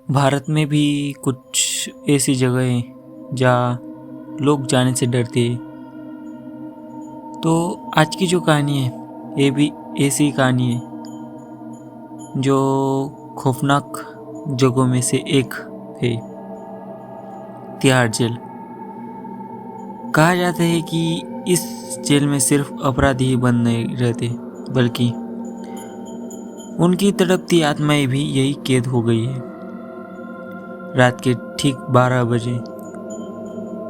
भारत में भी कुछ ऐसी जगह हैं जहाँ लोग जाने से डरते हैं। तो आज की जो कहानी है ये भी ऐसी कहानी है जो खौफनाक जगहों में से एक है, तिहाड़ जेल। कहा जाता है कि इस जेल में सिर्फ अपराधी ही बंद नहीं रहते, बल्कि उनकी तड़पती आत्माएं भी यही कैद हो गई है। रात के ठीक 12 बजे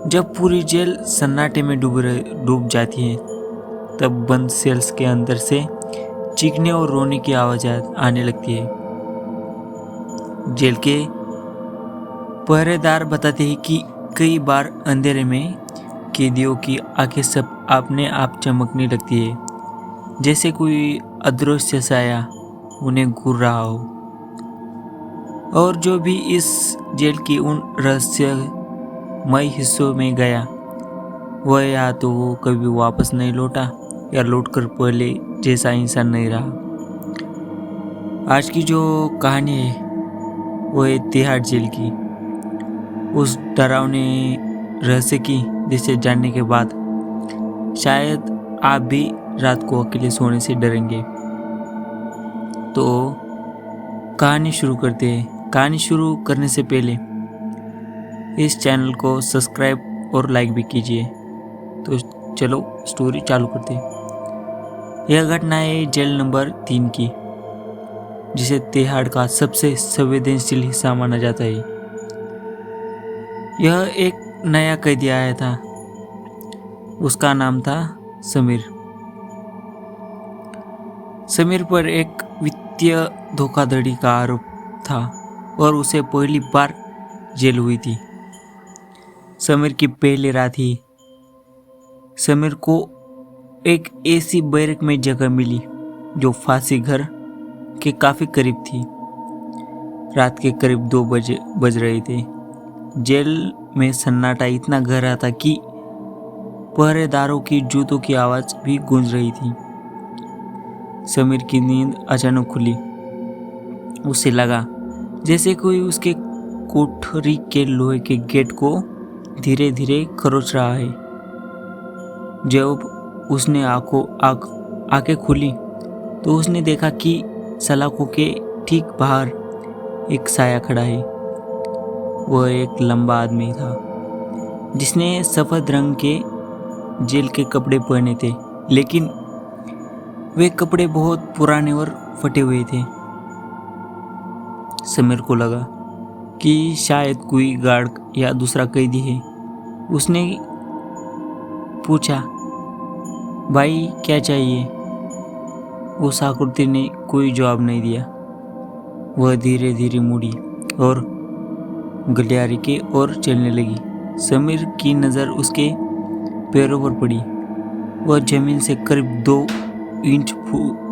जब पूरी जेल सन्नाटे में डूब जाती है, तब बंद सेल्स के अंदर से चीखने और रोने की आवाज आने लगती है। जेल के पहरेदार बताते हैं कि कई बार अंधेरे में कैदियों की आंखें सब अपने आप चमकने लगती है, जैसे कोई अदृश्य साया उन्हें घूर रहा हो। और जो भी इस जेल की उन रहस्यमय हिस्सों में गया, वह या तो वो कभी वापस नहीं लौटा या लौटकर पहले जैसा इंसान नहीं रहा। आज की जो कहानी है वो है तिहाड़ जेल की, उस डरावने रहस्य की जिसे जानने के बाद शायद आप भी रात को अकेले सोने से डरेंगे। तो कहानी शुरू करते हैं। कहानी शुरू करने से पहले इस चैनल को सब्सक्राइब और लाइक भी कीजिए। तो चलो स्टोरी चालू करते हैं। यह घटना है जेल नंबर 3 की, जिसे तिहाड़ का सबसे संवेदनशील हिस्सा माना जाता है। यह एक नया कैदी आया था। उसका नाम था समीर। समीर पर एक वित्तीय धोखाधड़ी का आरोप था और उसे पहली बार जेल हुई थी। समीर की पहली रात ही समीर को एक ऐसी बैरक में जगह मिली जो फांसी घर के काफी करीब थी। रात के करीब 2 बज रहे थे। जेल में सन्नाटा इतना गहरा था कि पहरेदारों की जूतों की आवाज भी गूंज रही थी। समीर की नींद अचानक खुली। उसे लगा जैसे कोई उसके कोठरी के लोहे के गेट को धीरे धीरे खरोच रहा है। जब उसने आंखें खुली तो उसने देखा कि सलाखों के ठीक बाहर एक साया खड़ा है। वह एक लंबा आदमी था जिसने सफेद रंग के जेल के कपड़े पहने थे, लेकिन वे कपड़े बहुत पुराने और फटे हुए थे। समीर को लगा कि शायद कोई गार्ड या दूसरा कैदी है। उसने पूछा, भाई क्या चाहिए? उस आकृति ने कोई जवाब नहीं दिया। वह धीरे धीरे मुड़ी और गलियारे की ओर चलने लगी। समीर की नज़र उसके पैरों पर पड़ी। वह जमीन से करीब 2 इंच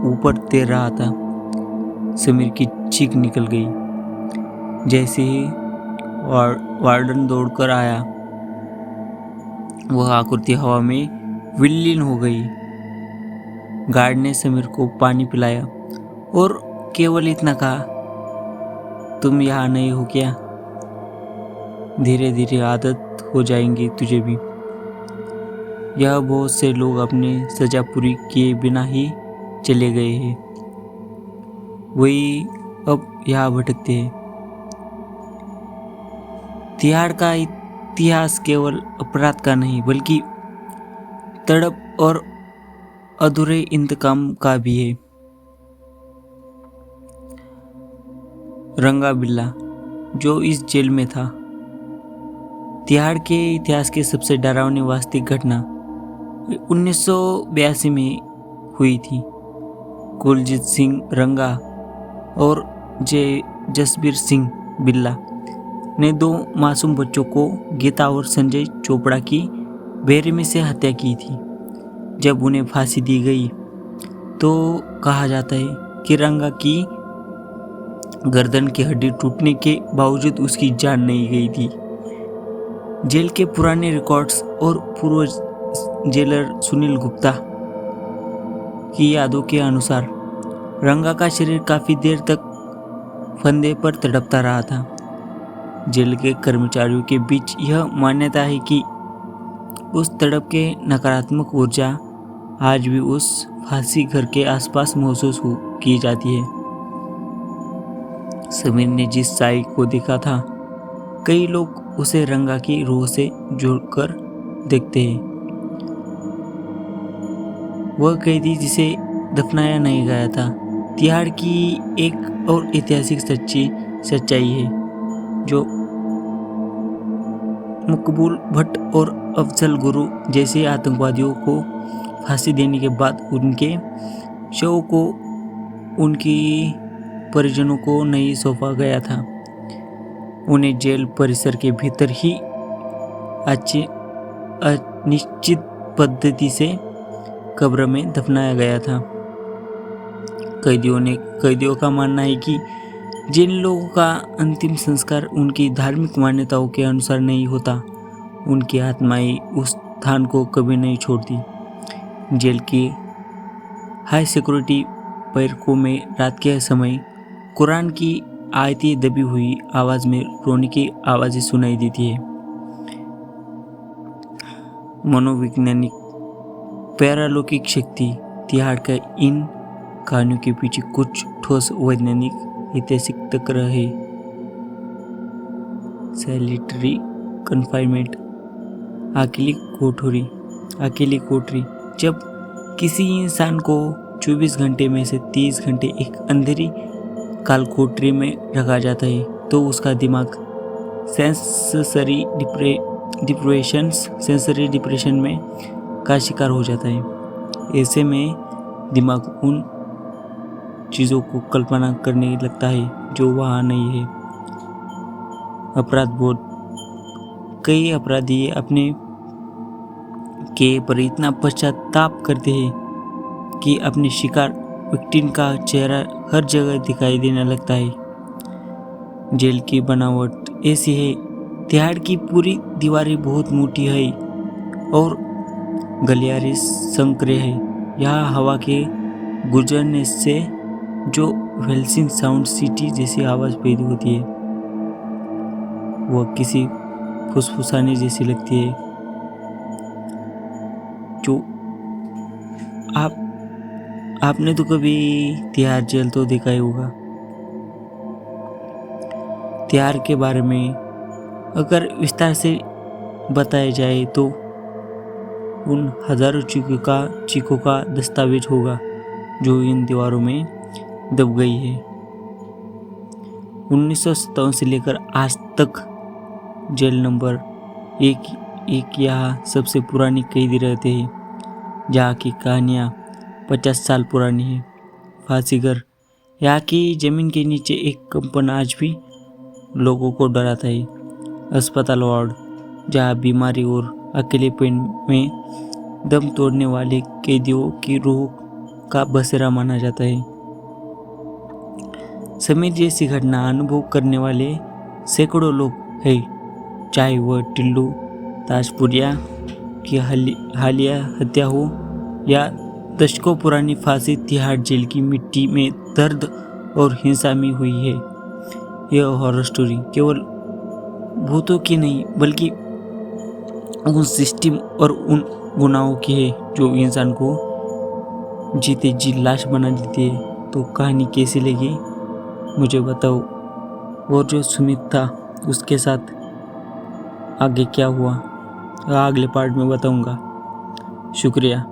ऊपर तैर रहा था। समीर की चीख निकल गई। जैसे ही वार्डन दौड़कर आया, वह आकृति हवा में विलीन हो गई। गार्ड ने समीर को पानी पिलाया और केवल इतना कहा, तुम यहाँ नहीं हो क्या? धीरे धीरे आदत हो जाएंगी तुझे भी। यह बहुत से लोग अपने सजा पूरी किए बिना ही चले गए हैं। वही अब यहाँ भटकते हैं। तिहाड़ का इतिहास केवल अपराध का नहीं, बल्कि तड़प और अधूरे इंतकाम का भी है। रंगा बिल्ला जो इस जेल में था। तिहाड़ के इतिहास की सबसे डरावनी वास्तविक घटना 1982 में हुई थी। कुलजीत सिंह रंगा और जसबीर सिंह बिल्ला ने 2 मासूम बच्चों को गीता और संजय चोपड़ा की बेरहमी से हत्या की थी। जब उन्हें फांसी दी गई तो कहा जाता है कि रंगा की गर्दन की हड्डी टूटने के बावजूद उसकी जान नहीं गई थी। जेल के पुराने रिकॉर्ड्स और पूर्व जेलर सुनील गुप्ता की यादों के अनुसार रंगा का शरीर काफी देर तक फंदे पर तड़पता रहा था। जेल के कर्मचारियों के बीच यह मान्यता है कि उस तड़प के नकारात्मक ऊर्जा आज भी उस फांसी घर के आसपास महसूस की जाती है। समीर ने जिस साई को देखा था, कई लोग उसे रंगा की रूह से जोड़कर देखते हैं। वह कैदी जिसे दफनाया नहीं गया था। तिहाड़ की एक और ऐतिहासिक सच्चाई है जो मकबूल भट्ट और अफजल गुरु जैसे आतंकवादियों को फांसी देने के बाद उनके शव को उनकी परिजनों को नहीं सौंपा गया था। उन्हें जेल परिसर के भीतर ही अनिश्चित पद्धति से कब्र में दफनाया गया था। कैदियों का मानना है कि जिन लोगों का अंतिम संस्कार उनकी धार्मिक मान्यताओं के अनुसार नहीं होता, उनकी आत्माएं उस स्थान को कभी नहीं छोड़ती। जेल की हाई सिक्योरिटी बैरकों में रात के समय कुरान की आयतें दबी हुई आवाज में रोने की आवाजें सुनाई देती है। मनोवैज्ञानिक पैरालौकिक शक्ति तिहाड़ का इन कहानियों के पीछे कुछ ठोस वैज्ञानिक ऐतिहासिक तर्क है। सैलिटरी कन्फाइनमेंट, अकेली कोठरी। जब किसी इंसान को 24 घंटे में से 30 घंटे एक अंधेरी काल कोठरी में रखा जाता है तो उसका दिमाग सेंसरी डिप्रेशन में का शिकार हो जाता है। ऐसे में दिमाग उन चीज़ों को कल्पना करने लगता है जो वहाँ नहीं है। अपराध बोध, कई अपराधी अपने के पर इतना पश्चाताप करते हैं कि अपने शिकार विक्टिम का चेहरा हर जगह दिखाई देने लगता है। जेल की बनावट ऐसी है, तिहाड़ की पूरी दीवारें बहुत मोटी है और गलियारे संकरे है। यहाँ हवा के गुजरने से जो व्हेल्सिंग साउंड सिटी जैसी आवाज पैदा होती है वह किसी फुसफुसाने जैसी लगती है। जो आपने तो कभी तिहाड़ जेल तो देखा ही होगा। तिहाड़ के बारे में अगर विस्तार से बताया जाए तो उन हजारों चीखों का दस्तावेज होगा जो इन दीवारों में दब गई है। 1957 से लेकर आज तक जेल नंबर 1 यहाँ सबसे पुरानी कैदी रहते हैं, जहाँ की कहानियाँ 50 साल पुरानी है। फांसीघर, यहाँ की जमीन के नीचे एक कंपन आज भी लोगों को डराता है। अस्पताल वार्ड, जहाँ बीमारी और अकेलेपन में दम तोड़ने वाले कैदियों की रूह का बसेरा माना जाता है। समीर जैसी घटना अनुभव करने वाले सैकड़ों लोग हैं, चाहे वह टिल्लू ताजपुरिया की हालिया हत्या हो या दशकों पुरानी फांसी तिहाड़ जेल की मिट्टी में दर्द और हिंसा में हुई है। यह हॉरर स्टोरी केवल भूतों की नहीं बल्कि उन सिस्टम और उन गुनाहों की है जो इंसान को जीते जी लाश बना देती है। तो कहानी कैसी लगी मुझे बताओ, और जो सुमित था उसके साथ आगे क्या हुआ अगले पार्ट में बताऊंगा। शुक्रिया।